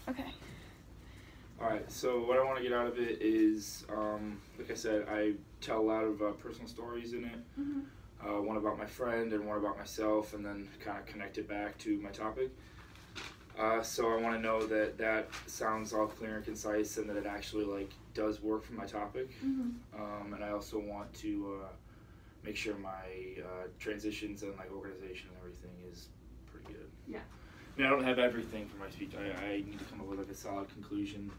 Okay. Alright, so what I want to get out of it is, like I said, I tell a lot of personal stories in it. One about my friend and one about myself, and then kind of connect it back to my topic. So I want to know that that sounds all clear and concise, and that it actually like does work for my topic. And I also want to make sure my transitions and like organization and everything is pretty good. Yeah. I mean, I don't have everything for my speech. I need to come up with like a solid conclusion,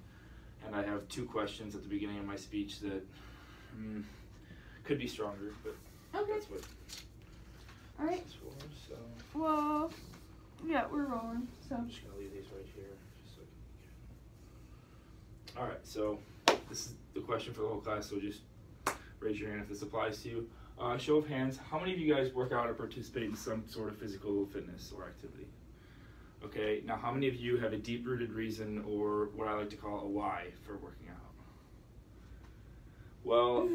and I have 2 questions at the beginning of my speech that could be stronger, but Okay. that's what All right. this is for. So Well, yeah, we're rolling. So. I'm just gonna leave these right here, just so I can. All right, so this is the question for the whole class. So just raise your hand if this applies to you. Show of hands, how many of you guys work out or participate in some sort of physical fitness or activity? Okay, now how many of you have a deep-rooted reason, or what I like to call a why, for working out? Well,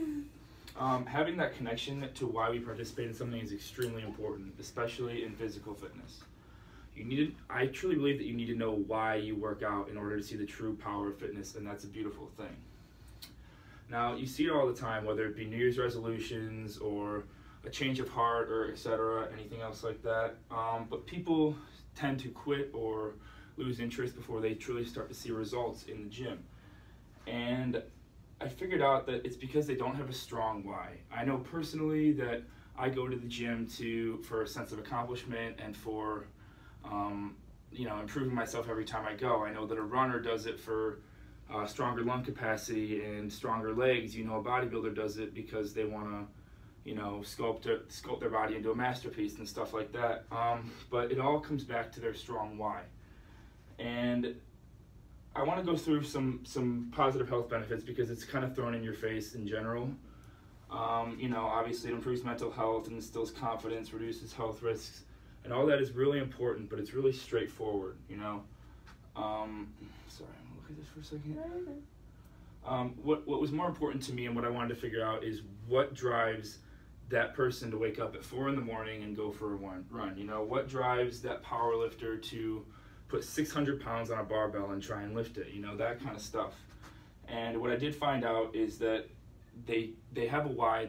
having that connection to why we participate in something is extremely important, especially in physical fitness. I truly believe that you need to know why you work out in order to see the true power of fitness, and that's a beautiful thing. Now, you see it all the time, whether it be New Year's resolutions or a change of heart or etc., anything else like that. But people tend to quit or lose interest before they truly start to see results in the gym. And I figured out that it's because they don't have a strong why. I know personally that I go to the gym for a sense of accomplishment and for improving myself every time I go. I know that a runner does it for stronger lung capacity and stronger legs. A bodybuilder does it because they want to sculpt their body into a masterpiece and stuff like that. But it all comes back to their strong why. And I want to go through some positive health benefits because it's kind of thrown in your face in general. Obviously it improves mental health and instills confidence, reduces health risks, and all that is really important, but it's really straightforward, Sorry, I'm gonna look at this for a second. What was more important to me and what I wanted to figure out is what drives that person to wake up at 4 in the morning and go for a run. What drives that power lifter to put 600 pounds on a barbell and try and lift it, that kind of stuff. And what I did find out is that they have a why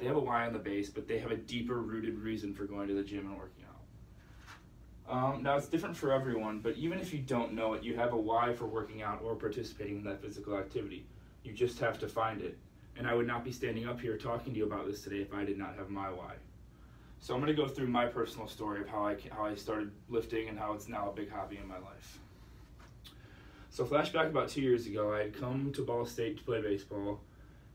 on the base, but they have a deeper rooted reason for going to the gym and working out. Now it's different for everyone, but even if you don't know it, you have a why for working out or participating in that physical activity. You just have to find it. And I would not be standing up here talking to you about this today if I did not have my why. So I'm going to go through my personal story of how I started lifting and how it's now a big hobby in my life. So flashback about 2 years ago, I had come to Ball State to play baseball,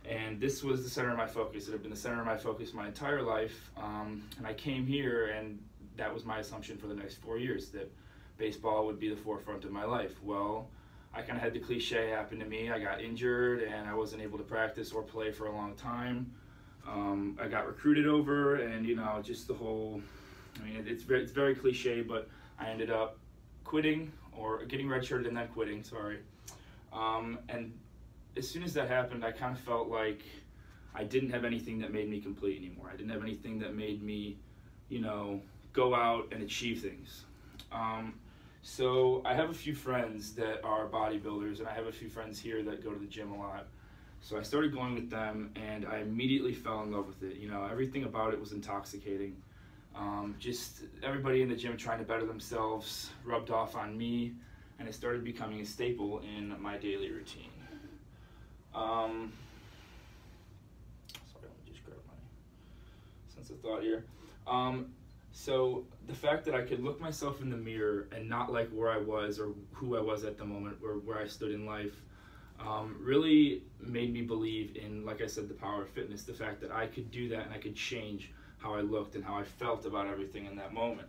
and this was the center of my focus. It had been the center of my focus my entire life, and I came here, and that was my assumption for the next 4 years, that baseball would be the forefront of my life. Well, I kind of had the cliche happen to me. I got injured, and I wasn't able to practice or play for a long time. I got recruited over, and just the whole, it's very cliche, but I ended up quitting, or getting redshirted and then quitting, sorry. And as soon as that happened, I kind of felt like I didn't have anything that made me complete anymore. I didn't have anything that made me, go out and achieve things. So I have a few friends that are bodybuilders, and I have a few friends here that go to the gym a lot. So I started going with them, and I immediately fell in love with it. Everything about it was intoxicating. Just everybody in the gym trying to better themselves rubbed off on me, and it started becoming a staple in my daily routine. Sorry, let me just grab my sense of thought here. So the fact that I could look myself in the mirror and not like where I was or who I was at the moment or where I stood in life really made me believe in, like I said, the power of fitness, the fact that I could do that and I could change how I looked and how I felt about everything in that moment.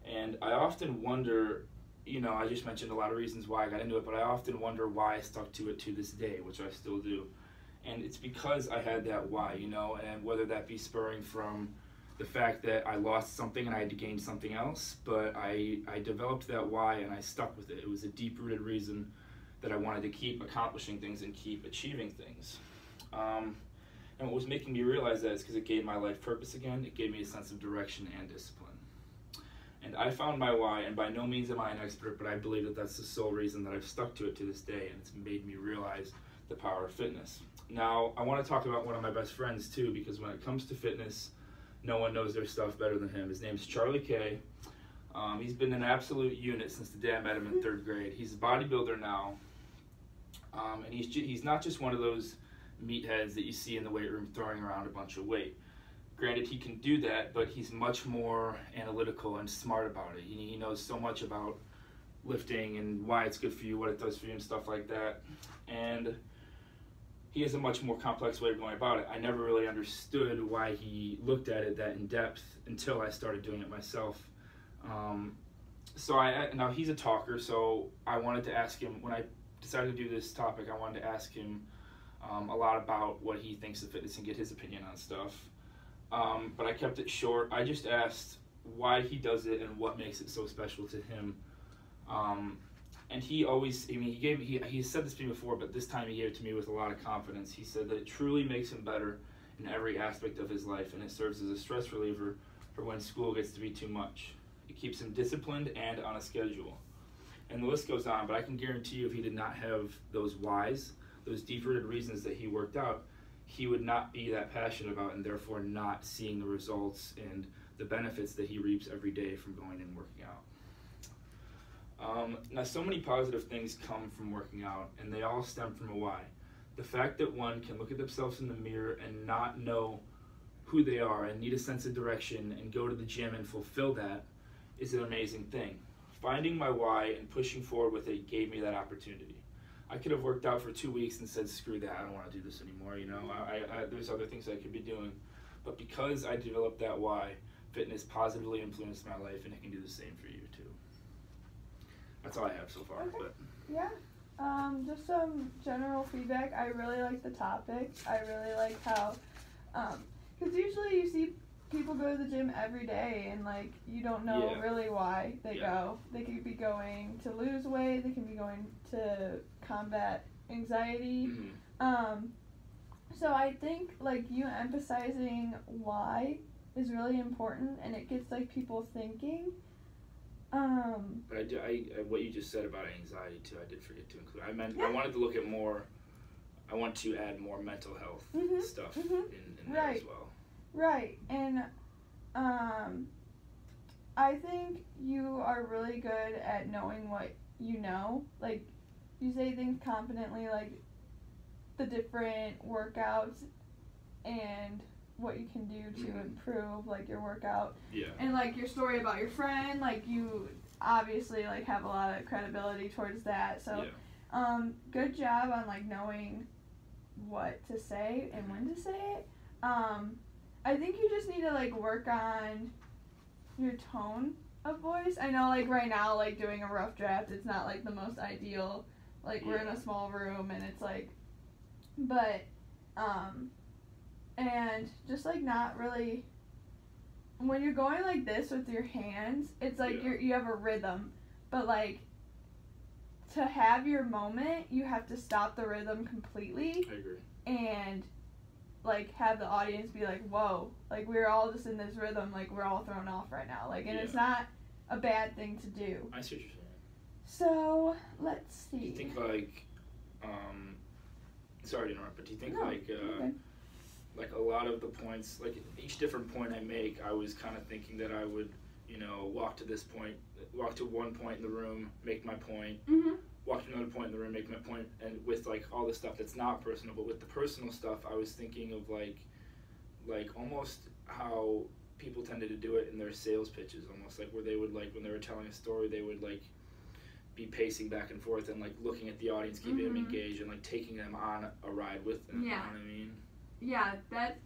And I often wonder, I just mentioned a lot of reasons why I got into it, but I often wonder why I stuck to it to this day, which I still do. And it's because I had that why, and whether that be spurring from the fact that I lost something and I had to gain something else, but I developed that why and I stuck with it. It was a deep-rooted reason that I wanted to keep accomplishing things and keep achieving things. And what was making me realize that is because it gave my life purpose again. It gave me a sense of direction and discipline. And I found my why, and by no means am I an expert, but I believe that that's the sole reason that I've stuck to it to this day, and it's made me realize the power of fitness. Now, I want to talk about one of my best friends too, because when it comes to fitness, no one knows their stuff better than him. His name's Charlie K. He's been an absolute unit since the day I met him in 3rd grade. He's a bodybuilder now, and he's not just one of those meatheads that you see in the weight room throwing around a bunch of weight. Granted, he can do that, but he's much more analytical and smart about it. He knows so much about lifting and why it's good for you, what it does for you, and stuff like that. And he has a much more complex way of going about it. I never really understood why he looked at it that in depth until I started doing it myself. Now he's a talker, so I wanted to ask him, when I decided to do this topic, I wanted to ask him a lot about what he thinks of fitness and get his opinion on stuff. But I kept it short. I just asked why he does it and what makes it so special to him. And he always, he said this to me before, but this time he gave it to me with a lot of confidence. He said that it truly makes him better in every aspect of his life, and it serves as a stress reliever for when school gets to be too much. It keeps him disciplined and on a schedule. And the list goes on, but I can guarantee you if he did not have those whys, those deep-rooted reasons that he worked out, he would not be that passionate about and therefore not seeing the results and the benefits that he reaps every day from going and working out. Now, so many positive things come from working out, and they all stem from a why. The fact that one can look at themselves in the mirror and not know who they are and need a sense of direction and go to the gym and fulfill that is an amazing thing. Finding my why and pushing forward with it gave me that opportunity. I could have worked out for 2 weeks and said, screw that, I don't want to do this anymore, there's other things I could be doing. But because I developed that why, fitness positively influenced my life, and it can do the same for you too. That's all I have so far. Okay. But Yeah. Just some general feedback. I really like the topic. I really like how, because usually you see people go to the gym every day and like you don't know really why they go. They could be going to lose weight. They can be going to combat anxiety. Mm-hmm. So I think like you emphasizing why is really important, and it gets like people thinking. But what you just said about anxiety too, I did forget to include. I wanted to look at more. I want to add more mental health stuff in there as well. Right, and I think you are really good at knowing what you know. Like, you say things confidently, like the different workouts and what you can do to improve, like, your workout. Yeah. And, like, your story about your friend, like, you obviously, like, have a lot of credibility towards that. So, good job on, like, knowing what to say and when to say it. I think you just need to, like, work on your tone of voice. I know, like, right now, like, doing a rough draft, it's not, like, the most ideal. Like, we're in a small room, and it's, like, but, and just, like, not really, when you're going like this with your hands, it's, like, you have a rhythm, but, like, to have your moment, you have to stop the rhythm completely. I agree. And like, have the audience be like, whoa, like, we're all just in this rhythm, like, we're all thrown off right now, like, and it's not a bad thing to do. I see what you're saying. So, let's see. Do you think, like, sorry to interrupt, but do you think, like, a lot of the points, like, each different point I make, I was kind of thinking that I would, walk to one point in the room, make my point, walk to another point in the room, make my point, and with, like, all the stuff that's not personal, but with the personal stuff, I was thinking of, like almost how people tended to do it in their sales pitches, almost, like, where they would, like, when they were telling a story, they would, like, be pacing back and forth and, like, looking at the audience, keeping them engaged, and, like, taking them on a ride with them, you know what I mean? Yeah, that,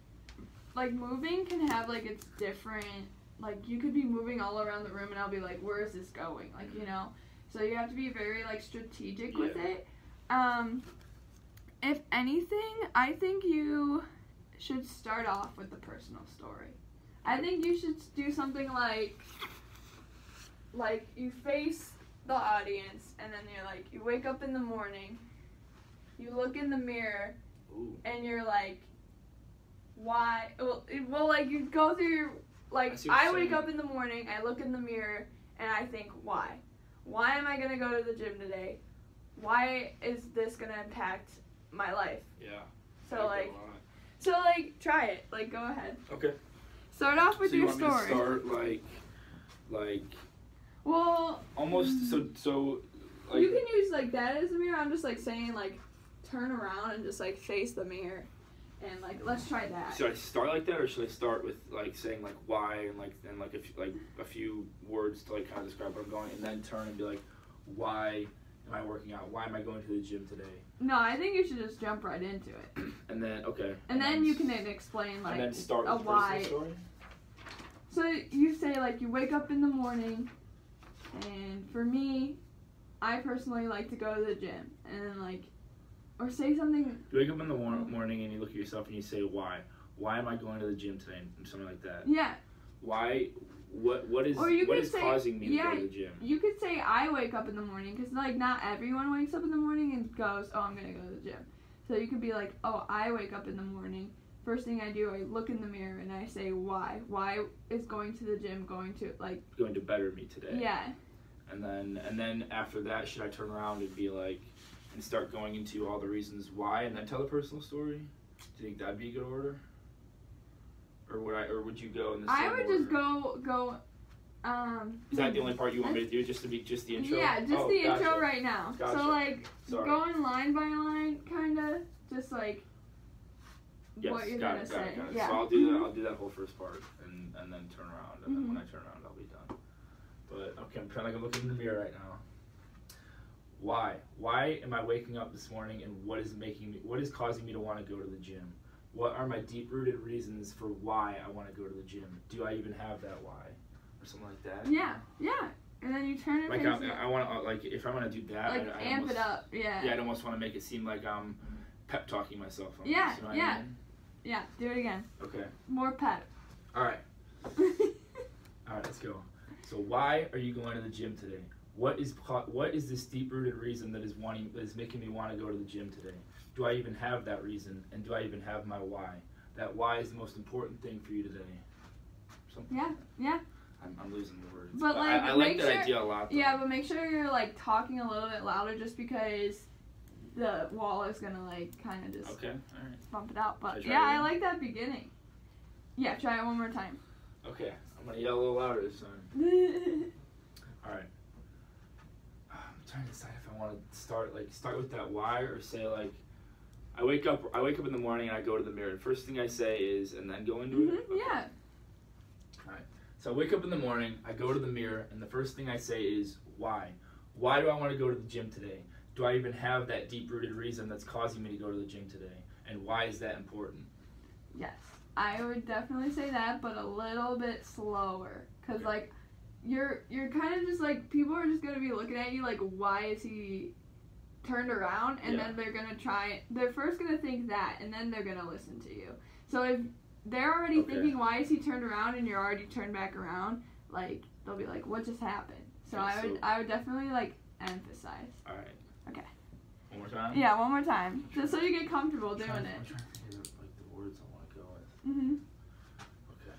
like, moving can have, like, its different, like, you could be moving all around the room, and I'll be like, where is this going, like, So you have to be very, like, strategic with it. If anything, I think you should start off with the personal story. I think you should do something like you face the audience, and then you're like, you wake up in the morning, you look in the mirror, and you're like, why? Well, like, you go through like, I wake up in the morning, I look in the mirror, and I think, why? Why am I going to go to the gym today? Why is this going to impact my life? Yeah. So, try it. Like, go ahead. Okay. Start off with your story. So you want me to start, like... Well... Almost, so like... You can use, like, that as a mirror. I'm just, like, saying, like, turn around and just, like, face the mirror. And, like, let's try that. Should I start like that, or should I start with, like, saying, like, why and a few words to, like, kind of describe what I'm going, and then turn and be like, why am I working out? Why am I going to the gym today? No, I think you should just jump right into it. And then, okay. And then you can explain, like, and then start with why. Personal story? So you say, like, you wake up in the morning, and for me, I personally like to go to the gym. And then, like, or say something. You wake up in the morning and you look at yourself and you say, why? Why am I going to the gym today? And something like that. Yeah. Why? What is causing me to go to the gym? You could say I wake up in the morning, because, like, not everyone wakes up in the morning and goes, oh, I'm going to go to the gym. So you could be like, oh, I wake up in the morning. First thing I do, I look in the mirror and I say, why? Why is going to the gym going to better me today? Yeah. And then after that, should I turn around and be like, and start going into all the reasons why, and then tell a personal story? Do you think that'd be a good order? Or would you go in the same I would order? just go. Is that the only part you want me to do? Just the intro? Yeah, just the intro right now. Gotcha. So, like, going line by line, kind of, just like what you're gonna say. Got it. Yeah. So I'll do that whole first part, and then turn around, and then when I turn around, I'll be done. But okay, I'm trying to look in the mirror right now. Why? Why am I waking up this morning, and what is causing me to want to go to the gym? What are my deep-rooted reasons for why I want to go to the gym? Do I even have that why? Or something like that? Yeah. And then you turn it. Like I want to, like, if I want to do that, like, I amp almost, it up. Yeah. Yeah, I almost want to make it seem like I'm pep talking myself. Almost, yeah. You know what I mean? Yeah. Do it again. Okay. More pep. All right. All right, let's go. So why are you going to the gym today? What is this deep-rooted reason that is making me want to go to the gym today? Do I even have that reason, and do I even have my why? That why is the most important thing for you today. Something. Yeah. I'm losing the words. But like, I like that idea a lot. Though. Yeah, but make sure you're like talking a little bit louder, just because the wall is gonna like kind of just bump it out. But yeah, I like that beginning. Yeah, try it one more time. Okay, I'm gonna yell a little louder this time. All right. I'm trying to decide if I want to start with that why, or say like, I wake up in the morning and I go to the mirror. And first thing I say is, and then go into it. Okay. Yeah. All right. So I wake up in the morning, I go to the mirror, and the first thing I say is, why? Why do I want to go to the gym today? Do I even have that deep-rooted reason that's causing me to go to the gym today? And why is that important? Yes, I would definitely say that, but a little bit slower. Because, like, you're kind of just, like, people are just going to be looking at you like, why is he turned around? And then they're going to they're first going to think that, and then they're going to listen to you. So if they're already thinking, why is he turned around, and you're already turned back around, like, they'll be like, what just happened? So I would definitely, like, emphasize. All right. Okay. One more time? Yeah, one more time. Just so you get comfortable doing it. I'm trying to figure out, like, the words I want to go with. Mm-hmm. Okay.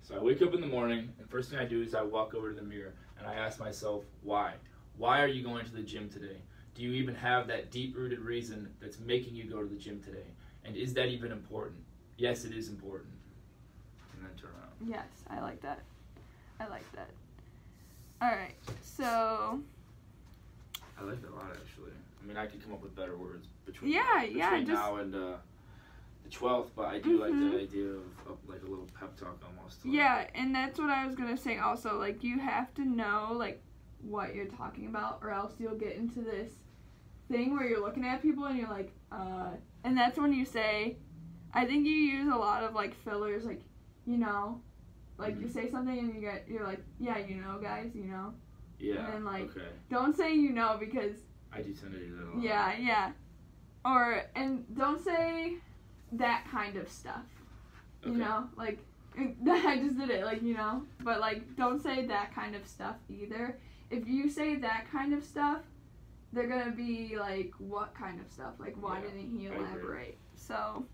So I wake up in the morning, and first thing I do is I walk over to the mirror, and I ask myself, why? Why are you going to the gym today? Do you even have that deep-rooted reason that's making you go to the gym today? And is that even important? Yes, it is important. And then turn around. Yes, I like that. Alright, so... I like that a lot, actually. I mean, I could come up with better words between now and the 12th, but I do like the idea of like a little pep talk almost. Yeah, and that's what I was going to say also. Like, you have to know, like, what you're talking about, or else you'll get into this thing where you're looking at people and you're like, and that's when you say, I think you use a lot of, like, fillers, like, you know, like, you say something and you're like, yeah, you know, guys, you know. Yeah, and then, like, don't say you know, because... I do tend to do that a lot. Yeah. And don't say that kind of stuff. You know? Like, I just did it, like, you know? But, like, don't say that kind of stuff either. If you say that kind of stuff, they're gonna be like, what kind of stuff? Like, why didn't he elaborate? So,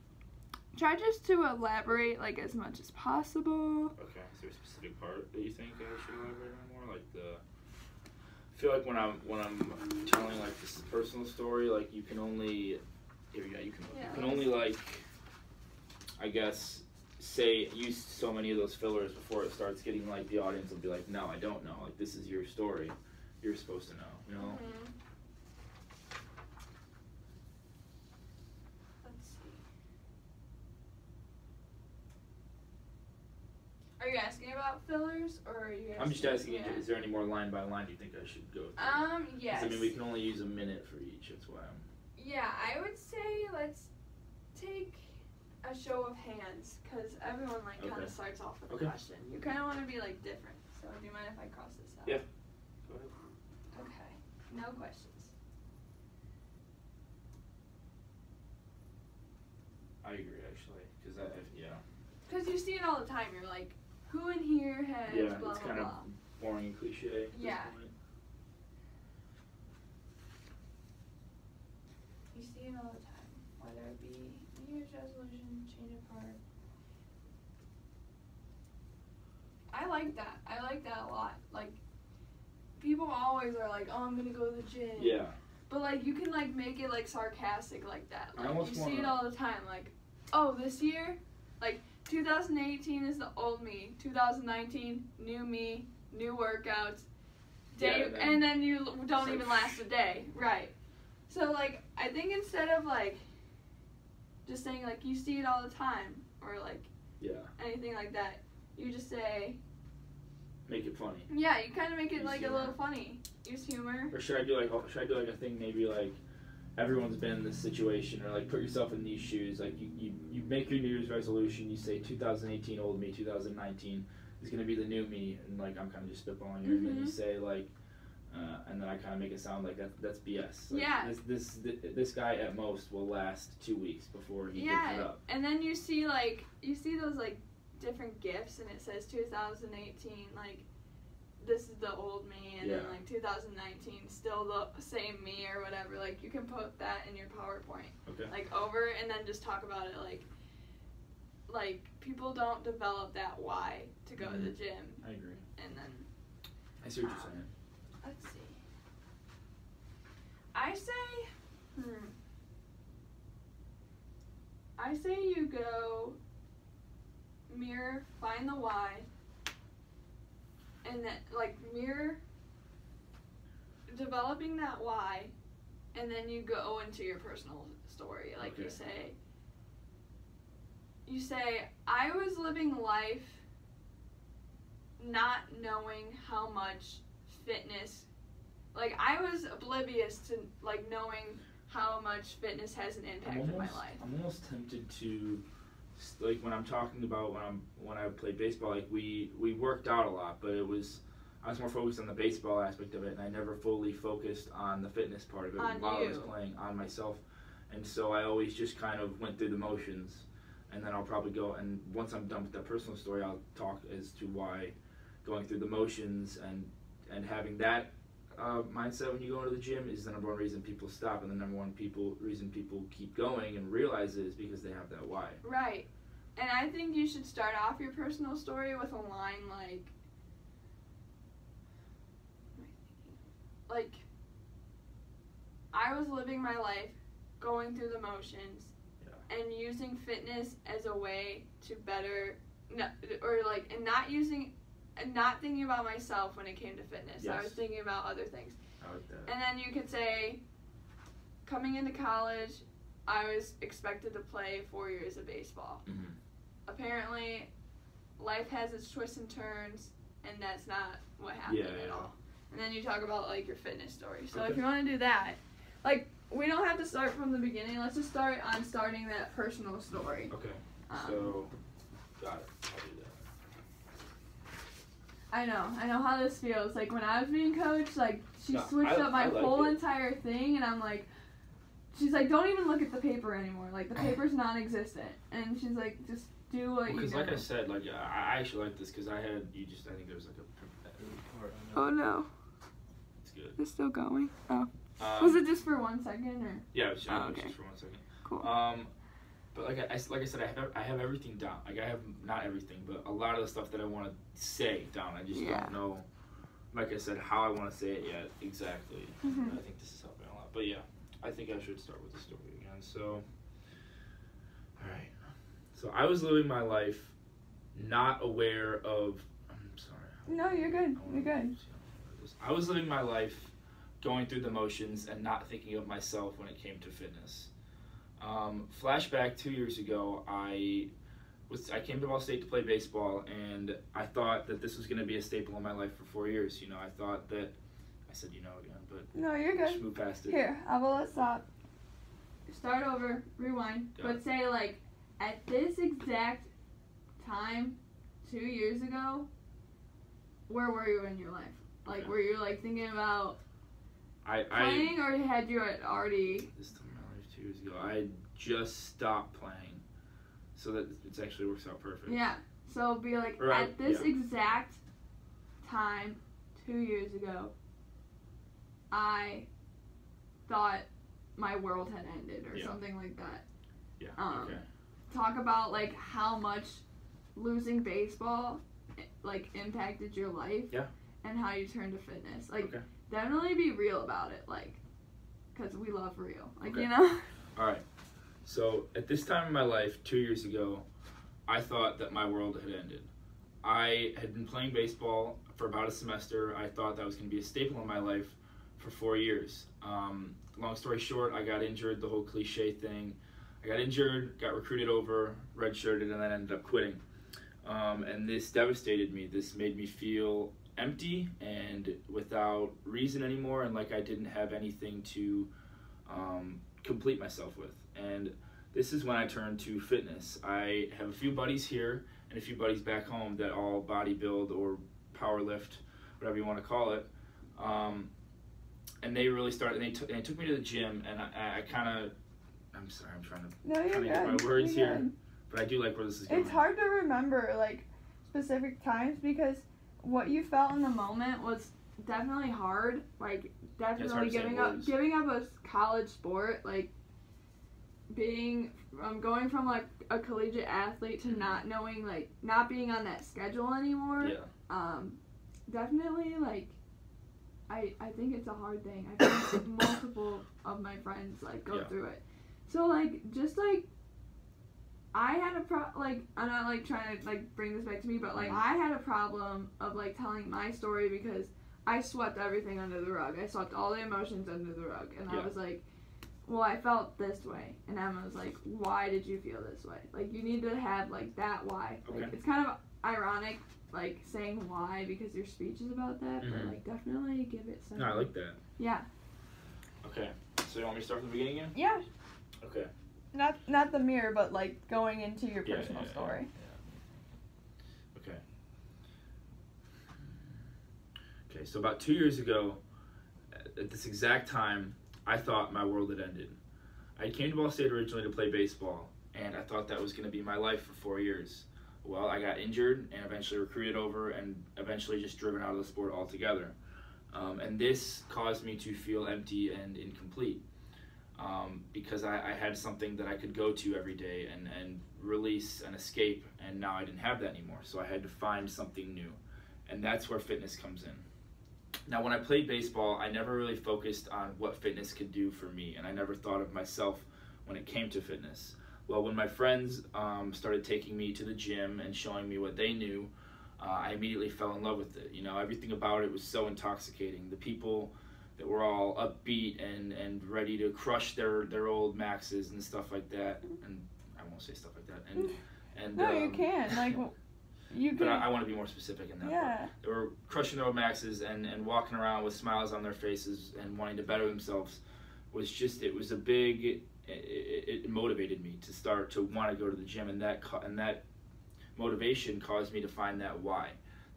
try just to elaborate like as much as possible. Okay. Is there a specific part that you think I should elaborate on more? Like I feel like when I'm telling like this personal story, like you can only only like I guess use so many of those fillers before it starts getting like the audience will be like, no, I don't know. Like this is your story. You're supposed to know. You know. Mm-hmm. Are you asking about fillers, or are you asking? I'm just asking, is there any more line by line you think I should go through? Yes. I mean, we can only use a minute for each, that's why I'm... Yeah, I would say let's take a show of hands, because everyone, like, kind of starts off with a question. You kind of want to be, like, different, so do you mind if I cross this out? Yeah. Go ahead. Okay. No questions. I agree, actually, because Because you see it all the time, you're like, who in here has blah, blah, blah. It's kind of boring and cliche. Yeah. You see it all the time, whether it be New Year's resolution, change of heart. I like that. I like that a lot. Like, people always are like, oh, I'm going to go to the gym. Yeah. But, like, you can, like, make it, like, sarcastic like that. Like, you see it all the time. Like, oh, this year, like, 2018 is the old me. 2019, new me, new workouts. And then you don't even last a day. Right. So, like, I think instead of, like, just saying, like, you see it all the time, or, like, anything like that, you just say... Make it funny. Yeah, you kind of make it, like, a little funny. Use humor. Or should I do, like, a thing maybe, like, everyone's been in this situation, or like put yourself in these shoes. Like you make your New Year's resolution. You say 2018 old me, 2019 is gonna be the new me, and like I'm kind of just spitballing here. And then you say like, and then I kind of make it sound like that's BS. Like, This guy at most will last 2 weeks before he gives it up. And then you see those like different gifts, and it says 2018 like. This is the old me, and then like 2019, still the same me or whatever. Like you can put that in your PowerPoint, like over, and then just talk about it. Like people don't develop that why to go to the gym. I agree. And then I see what you're saying. Let's see. I say you go mirror, find the why. And then, like, mirror developing that why, and then you go into your personal story. Like, you say, I was living life not knowing how much fitness, like, I was oblivious to, like, knowing how much fitness has an impact in my life. I'm almost tempted to... Like when I'm talking about when I played baseball, like we worked out a lot, but I was more focused on the baseball aspect of it, and I never fully focused on the fitness part of it while I was playing, on myself. And so I always just kind of went through the motions, and then I'll probably go, and once I'm done with that personal story, I'll talk as to why going through the motions and having that mindset when you go into the gym is the number one reason people stop, and the number one reason people keep going and realize it is because they have that why. Right. And I think you should start off your personal story with a line like I was living my life going through the motions and using fitness as a way to better, and not thinking about myself when it came to fitness. I was thinking about other things. I like that. And then you could say, coming into college, I was expected to play 4 years of baseball. Mm-hmm. Apparently, life has its twists and turns, and that's not what happened at all. And then you talk about, like, your fitness story. So if you want to do that, like, we don't have to start from the beginning. Let's just start on starting that personal story. Okay. So, got it. I'll do that. I know how this feels. Like, when I was being coached, like, she switched up my whole entire thing, and I'm like, she's like, don't even look at the paper anymore. Like, the paper's non-existent. And she's like, just do what you do. Because, like I said, like, I actually like this because I think there was, like, a part on Oh, no. It's good. It's still going? Oh. Was it just for 1 second, or? Yeah, it was just for 1 second. Cool. But like I said, I have everything down. Like I have not everything, but a lot of the stuff that I want to say down. I just don't know, like I said, how I want to say it yet exactly. Mm-hmm. I think this is helping a lot. But yeah, I think I should start with the story again. So, all right. So I was living my life not aware of. I'm sorry. No, you're good. You're good. I was living my life going through the motions and not thinking of myself when it came to fitness. Flashback 2 years ago, I came to Ball State to play baseball, and I thought that this was going to be a staple in my life for 4 years. You know, I thought that, I said again, but no, you're good. Just move past it. Here, I will stop. Start over, rewind, but say like at this exact time 2 years ago, where were you in your life? Like, were you like thinking about playing, or had you already? This time in my life 2 years ago, I just stopped playing, so that it actually works out perfect. Yeah. So be like at this exact time 2 years ago, I thought my world had ended, or something like that. Yeah. Okay. Talk about like how much losing baseball like impacted your life. Yeah. And how you turned to fitness. Like, definitely be real about it, like, because we love real. Like, you know? All right. So, at this time in my life, 2 years ago, I thought that my world had ended. I had been playing baseball for about a semester. I thought that was going to be a staple in my life for 4 years. Long story short, I got injured, the whole cliche thing. I got injured, got recruited over, redshirted, and then ended up quitting. And this devastated me. This made me feel empty and without reason anymore, and like I didn't have anything to complete myself with. And this is when I turned to fitness. I have a few buddies here and a few buddies back home that all bodybuild or power lift, whatever you want to call it. And they really started, and they took me to the gym, and I kind of, I'm sorry, I'm trying to get my words here, but I do like where this is going. It's hard to remember like specific times because what you felt in the moment was definitely hard. Like, definitely giving up a college sport, like going from like a collegiate athlete to not knowing, like not being on that schedule anymore. Yeah. Definitely like I think it's a hard thing. I think multiple of my friends like go through it. So like just like I had I'm not like trying to like bring this back to me, but like I had a problem of like telling my story because I swept everything under the rug. I swept all the emotions under the rug, and I was like, well, I felt this way, and Emma was like, why did you feel this way? Like, you need to have like that why. Like, it's kind of ironic like saying why because your speech is about that, but like definitely give it some. No, I like that. Yeah. Okay, so you want me to start from the beginning again? Yeah. Okay. Not the mirror, but like going into your personal story. Yeah. Okay, so about 2 years ago, at this exact time, I thought my world had ended. I came to Ball State originally to play baseball, and I thought that was going to be my life for 4 years. Well, I got injured and eventually recruited over and eventually just driven out of the sport altogether. And this caused me to feel empty and incomplete. Because I had something that I could go to every day and release and escape, and now I didn't have that anymore. So I had to find something new, and that's where fitness comes in. Now, when I played baseball, I never really focused on what fitness could do for me, and I never thought of myself when it came to fitness. Well, when my friends started taking me to the gym and showing me what they knew, I immediately fell in love with it. You know, everything about it was so intoxicating. The people that were all upbeat and ready to crush their old maxes and stuff like that. And I won't say stuff like that. And no, you can. Like, you can. But I want to be more specific in that. Yeah. They were crushing their old maxes and walking around with smiles on their faces and wanting to better themselves. It was a big. It motivated me to start to want to go to the gym, and that motivation caused me to find that why,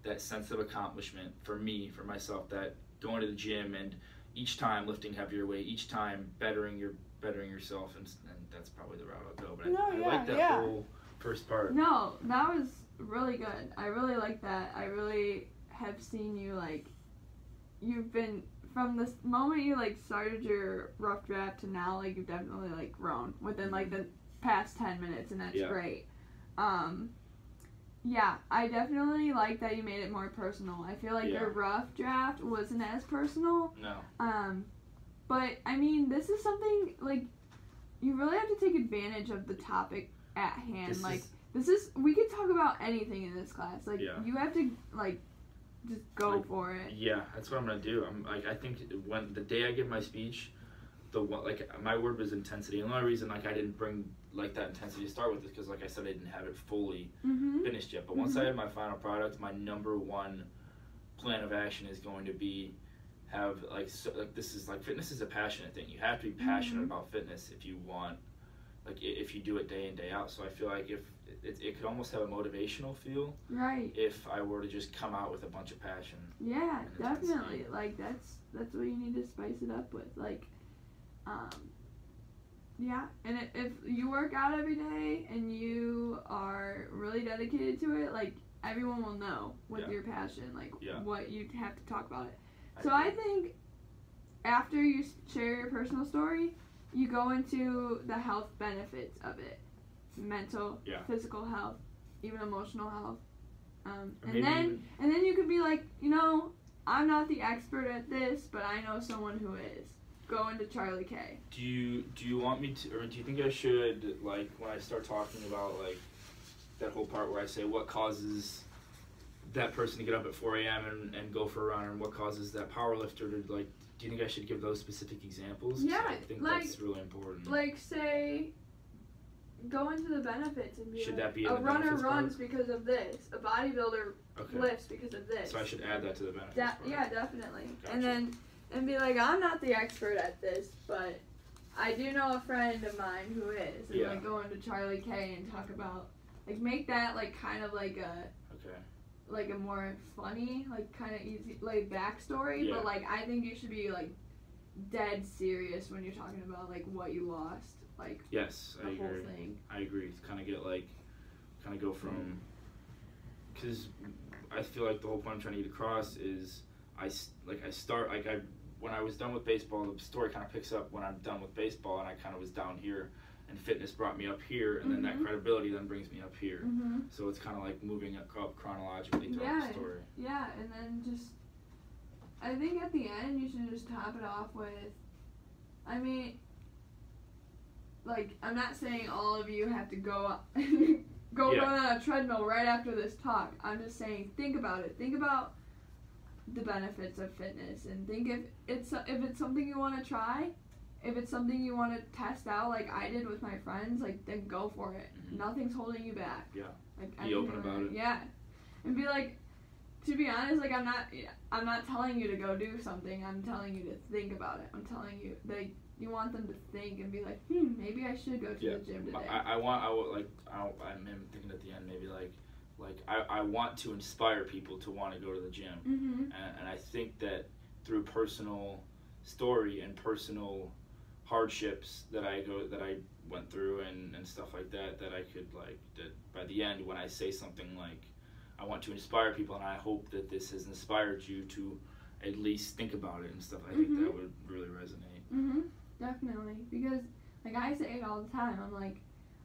that sense of accomplishment for me, for myself, that going to the gym and each time lifting heavier weight, each time bettering yourself, and that's probably the route I'll go. But I like that whole first part. No, that was really good. I really like that. I really have seen you, like, you've been, from the moment you, like, started your rough draft to now, like, you've definitely, like, grown within, like, the past 10 minutes, and that's Yeah. great. Yeah, I definitely like that you made it more personal. I feel like Yeah. the rough draft wasn't as personal. No. But I mean, this is something like you really have to take advantage of the topic at hand. We could talk about anything in this class. Like, Yeah. you have to like just go for it. Yeah, that's what I'm gonna do. I think when the day I give my speech, my word was intensity. And the only reason I didn't bring that intensity to start with is because I said I didn't have it fully finished yet. But once I have my final product, my number one plan of action is going to be fitness is a passionate thing. You have to be passionate about fitness if you want, if you do it day in, day out. So I feel like if it could almost have a motivational feel, right? If I were to just come out with a bunch of passion. Yeah, definitely. That's what you need to spice it up with. Yeah, and if you work out every day and you are really dedicated to it, everyone will know with your passion, what you have to talk about it. So I think after you share your personal story, you go into the health benefits of it. Mental, physical health, even emotional health. And then you could be like, I'm not the expert at this, but I know someone who is. Go into Charlie K. Do you want me to, or do you think I should, when I start talking about, that whole part where I say what causes that person to get up at 4 a.m. and go for a run, and what causes that power lifter to, do you think I should give those specific examples? Yeah. I think that's really important. Say, go into the benefits and be should that be in a the runner benefits runs part? Because of this. A bodybuilder lifts because of this. So I should add that to the benefits part. Yeah, definitely. Gotcha. And be like, I'm not the expert at this, but I do know a friend of mine who is. And go into Charlie K and talk about, make that kind of like a more funny, kind of easy, backstory. Yeah. But I think you should be dead serious when you're talking about what you lost. Yes, I agree. Whole thing. I agree. Kind of go from, because I feel like the whole point I'm trying to get across is when I was done with baseball, the story kind of picks up when I'm done with baseball, and I kind of was down here, and fitness brought me up here, and then that credibility then brings me up here. So it's kind of moving up chronologically throughout the story. Yeah, and then I think at the end you should just top it off with, I'm not saying all of you have to go run on a treadmill right after this talk. I'm just saying, think about it. Think about the benefits of fitness, and think if it's something you want to try, if it's something you want to test out, like I did with my friends, then go for it. Nothing's holding you back. Yeah. Be open about it. Yeah, and be to be honest, I'm not telling you to go do something. I'm telling you to think about it. I'm telling you you want them to think and be maybe I should go to the gym today. I'm thinking at the end maybe I want to inspire people to want to go to the gym, and I think that through personal story and personal hardships that I went through and stuff like that I could that by the end when I say something I want to inspire people, and I hope that this has inspired you to at least think about it and stuff. I think that would really resonate. Definitely, because I say it all the time. I'm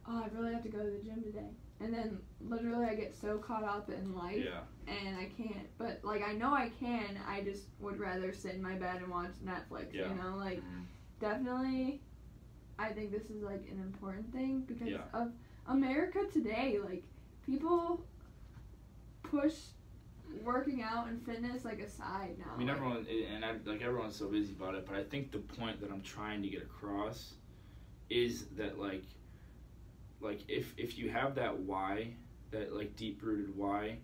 oh, I really have to go to the gym today. And then literally I get so caught up in life and I can't. But I know I can. I just would rather sit in my bed and watch Netflix, definitely I think this is an important thing because of America today. People push working out and fitness aside now. I mean, everyone's so busy about it, but I think the point that I'm trying to get across is that if you have that why, that deep-rooted why,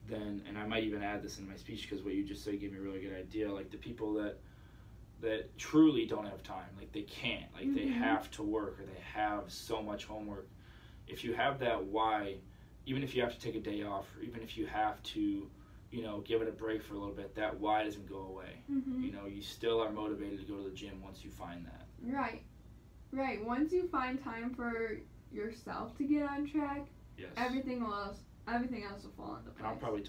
then, and I might even add this in my speech because what you just said gave me a really good idea, the people that truly don't have time, they can't, they have to work or they have so much homework. If you have that why, even if you have to take a day off or even if you have to, give it a break for a little bit, that why doesn't go away. You still are motivated to go to the gym once you find that. Right. Once you find time for yourself to get on track, everything else will fall into place. And I'll probably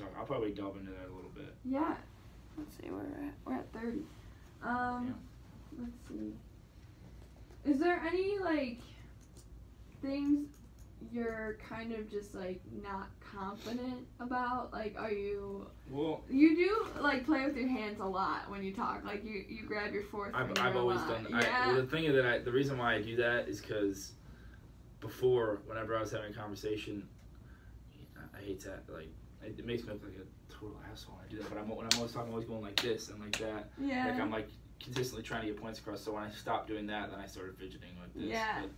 delve into that a little bit. Yeah. Let's see, we're at 30. Let's see. Is there any things you're kind of just like not confident about? Like, are you? Well, you do like play with your hands a lot when you talk. Like you grab your fourth finger. I've always done that. Yeah. Well, the thing is that the reason why I do that is because before, whenever I was having a conversation, I hate that. Like, it makes me look like a total asshole when I do that. But when I'm always talking, I'm always going like this and like that. Yeah. Like I'm like consistently trying to get points across. So when I stopped doing that, then I started fidgeting like this. Yeah. But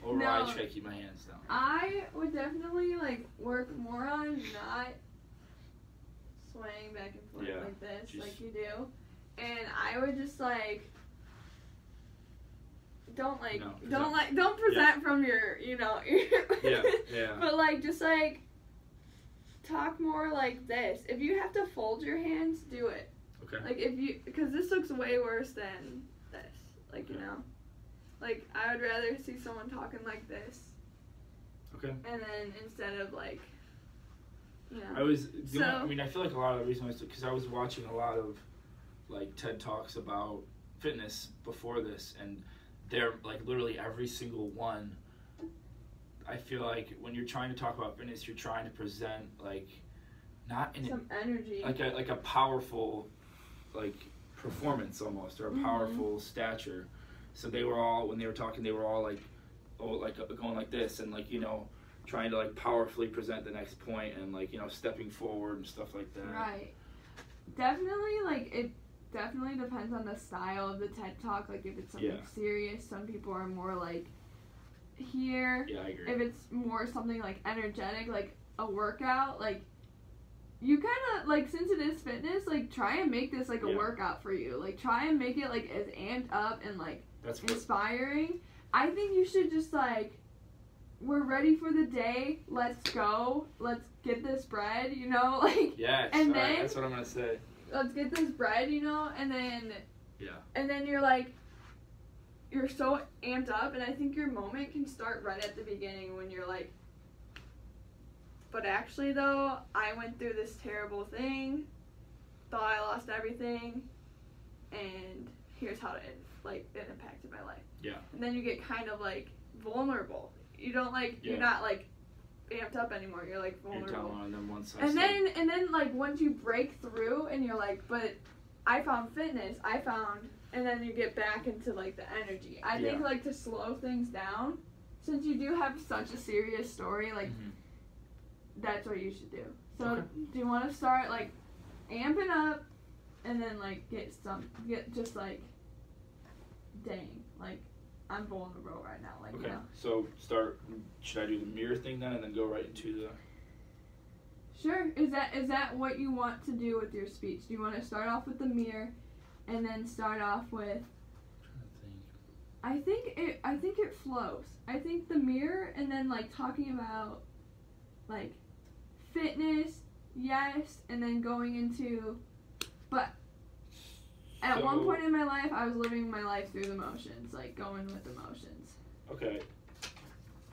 overall, I try to keep my hands down. I would definitely like work more on not swaying back and forth like this, like you do, and I would just like don't present from your but like just like talk more like this. If you have to fold your hands, do it. Okay. Like because this looks way worse than this. Like like I would rather see someone talking like this. Okay. And then instead of like, I feel like a lot of the reason was because I was watching a lot of like TED Talks about fitness before this, and they're like literally every single one. I feel like when you're trying to talk about fitness, you're trying to present like not in some energy, like a powerful like performance almost, or a powerful stature. So they were all, when they were talking, they were all like, going like this, and like, trying to like powerfully present the next point, and like, stepping forward and stuff like that. Right. Definitely, like, it definitely depends on the style of the TED Talk. Like, if it's something serious, some people are more like here. Yeah, I agree. If it's more something like energetic, like a workout, like, you kind of, like, since it is fitness, like, try and make this, like, a workout for you. Like, try and make it, like, as amped up and, like, inspiring. I think you should just, like, we're ready for the day. Let's go. Let's get this bread, like. Yeah, and then, that's what I'm going to say. Let's get this bread, and then. Yeah. And then you're, like, you're so amped up, and I think your moment can start right at the beginning when you're, like, but actually, though, I went through this terrible thing, thought I lost everything, and here's how it impacted my life. Yeah. And then you get kind of, like, vulnerable. You don't, like, you're not, like, amped up anymore. You're, like, vulnerable. You're telling them one side. And then, like, once you break through and you're, like, but I found fitness, and then you get back into, like, the energy. I think, like, to slow things down, since you do have such a serious story, like, that's what you should do. So, do you want to start, like, amping up, and then, like, get just, like, dang, like, I'm vulnerable right now, like, So, should I do the mirror thing then, and then go right into the... Sure. Is that what you want to do with your speech? Do you want to start off with the mirror, and then start off with... I think it flows. I think the mirror, and then, like, talking about, like, fitness, yes, and then going into, but at one point in my life, I was living my life through the motions, like going with the motions. Okay.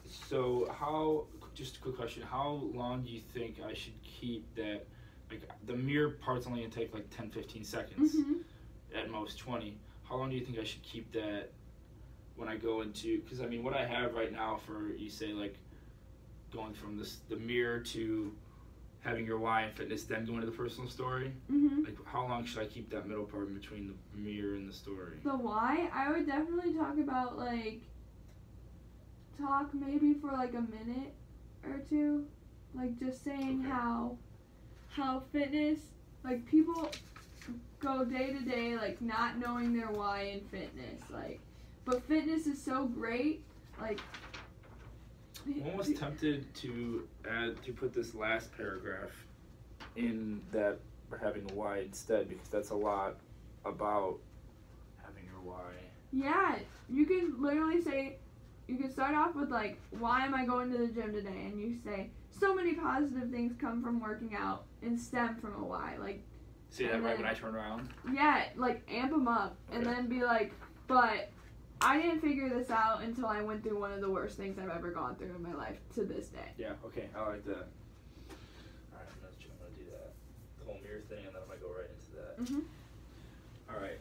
So just a quick question, how long do you think I should keep that, like the mirror part's only gonna take like 10-15 seconds, at most 20. How long do you think I should keep that when I go into, because I mean what I have right now for, you say like, going from the mirror to having your why in fitness, then going to the personal story? Like, how long should I keep that middle part in between the mirror and the story? The why? I would definitely talk about, like, talk maybe for, like, a minute or two. Like, just saying how fitness, like, people go day to day, like, not knowing their why in fitness. Like, but fitness is so great, like... I'm almost tempted to put this last paragraph in that we're having a why instead, because that's a lot about having your why. Yeah, you can literally say, you can start off with like, why am I going to the gym today? And you say, so many positive things come from working out and stem from a why. Like, see that right when I turn around? Yeah, like amp them up, and then be like, but I didn't figure this out until I went through one of the worst things I've ever gone through in my life to this day. Yeah, okay, I like that. Alright, I'm going to do that. The whole mirror thing, and then I'm going to go right into that. Alright.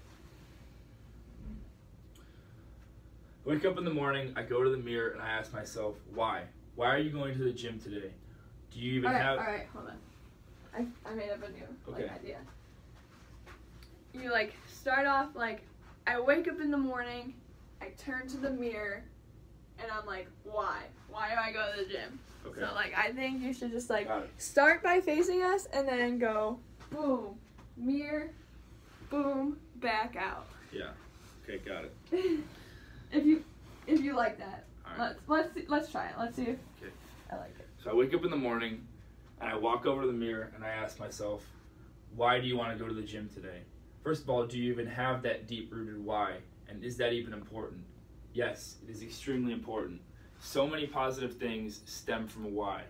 I wake up in the morning, I go to the mirror, and I ask myself, why? Why are you going to the gym today? Do you even have... Alright, hold on. I made up a new idea. You, like, start off, like, I wake up in the morning, I turn to the mirror, and I'm like, why? Why do I go to the gym? Okay. So, like, I think you should just, like, start by facing us, and then go, boom, mirror, boom, back out. Yeah. Okay, got it. If you like that. All right. Let's try it. Let's see if I like it. So I wake up in the morning, and I walk over to the mirror, and I ask myself, why do you want to go to the gym today? First of all, do you even have that deep-rooted why? And is that even important? Yes, it is extremely important. So many positive things stem from a why.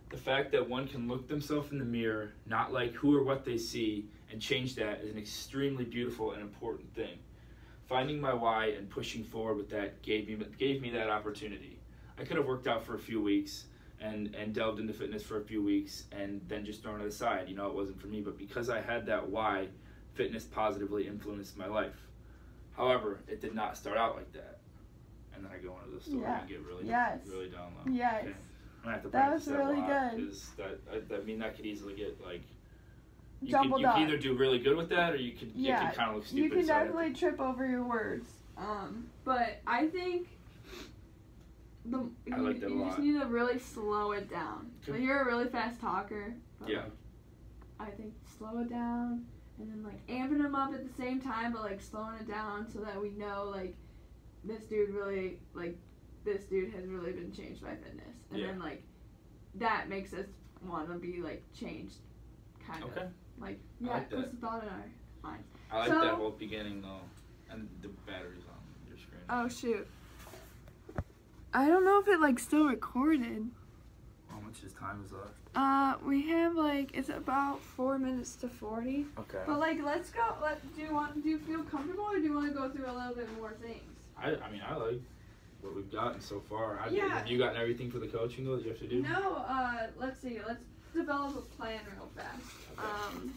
The fact that one can look themselves in the mirror, not like who or what they see, and change that is an extremely beautiful and important thing. Finding my why and pushing forward with that gave me that opportunity. I could have worked out for a few weeks and delved into fitness for a few weeks and then just thrown it aside. You know, it wasn't for me. But because I had that why, fitness positively influenced my life. However, it did not start out like that. And then I go into the story and get really down low. Yes. Okay. I'm gonna have to that practice was that really a lot, good. Because that could easily get like you jumbled can either do really good with that or you could it could kind of look stupid. You can definitely trip over your words. But I think I like that a lot. You just need to really slow it down. So you're a really fast talker. Yeah. I think slow it down and then like amping them up at the same time, but like slowing it down so that we know like this dude has really been changed by fitness, and then like that makes us want to be like changed, kind of. Like puts the thought in our minds. I like that whole beginning though, and the battery's on your screen. Oh shoot! I don't know if it like still recorded. How much time is left? We have like it's about 4 minutes to 40. Okay. But like, let's go. Do you feel comfortable, or do you want to go through a little bit more things? I mean, I like what we've gotten so far. Have you gotten everything for the coaching though that you have to do? No. Let's see. Let's develop a plan real fast.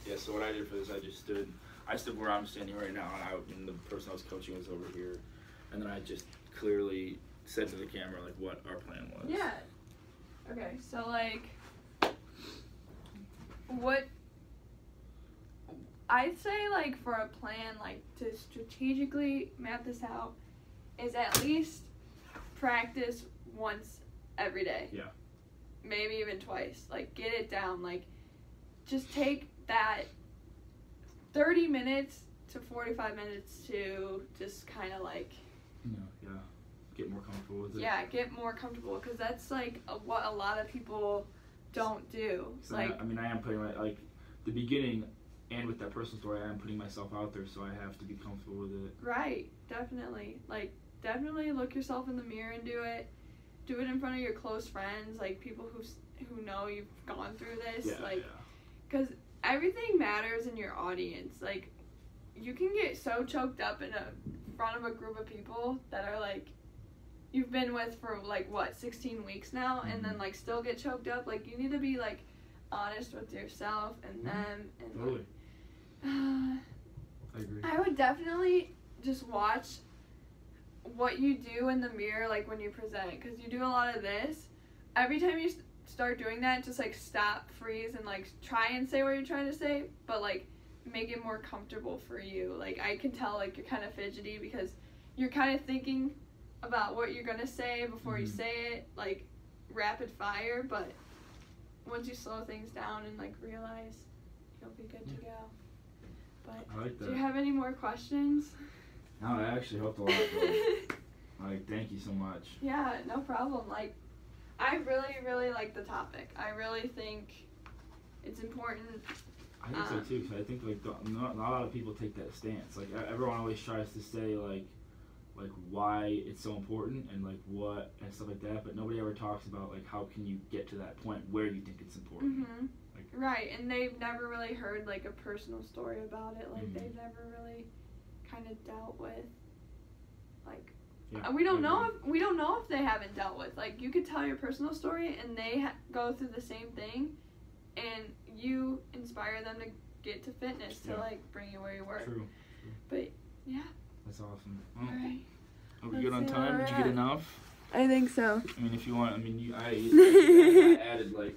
Okay. So what I did for this, I stood where I'm standing right now, and the person I was coaching was over here, and then I just clearly said to the camera like what our plan was. Yeah. Okay. So like, what I'd say like for a plan like to strategically map this out is at least practice once every day. Yeah. Maybe even twice. Like get it down. Like just take that 30 minutes to 45 minutes to just kind of like get more comfortable with it. Yeah, get more comfortable because that's like what a lot of people don't do. So like I am putting the beginning and with that personal story, I am putting myself out there, so I have to be comfortable with it. Right, definitely. Like definitely look yourself in the mirror and do it. Do it in front of your close friends, like people who know you've gone through this. Because everything matters in your audience. Like, you can get so choked up in front of a group of people that are like you've been with for like 16 weeks now, and then like still get choked up. Like you need to be like honest with yourself and them. And totally. I agree. I would definitely just watch what you do in the mirror, like when you present, because you do a lot of this. Every time you start doing that, just like stop, freeze, and like try and say what you're trying to say, but like make it more comfortable for you. Like I can tell like you're kind of fidgety because you're kind of thinking about what you're gonna say before you say it, like rapid fire. But once you slow things down and like realize, you'll be good to go. But I like that. Do you have any more questions? No, that actually helped a lot. Like, thank you so much. Yeah, no problem. Like, I really, really like the topic. I really think it's important. I think so too, because I think like not a lot of people take that stance. Like everyone always tries to say like why it's so important and like what and stuff like that, but nobody ever talks about like how can you get to that point where you think it's important. Mm-hmm. Like, right, and they've never really heard like a personal story about it. Like they've never really kind of dealt with like we don't know if they haven't dealt with, like you could tell your personal story and they go through the same thing and you inspire them to get to fitness to like bring you where you were. True. But yeah, that's awesome. All right. Are we good on time? Did you get enough? I think so. I mean, if you want, I mean, I added like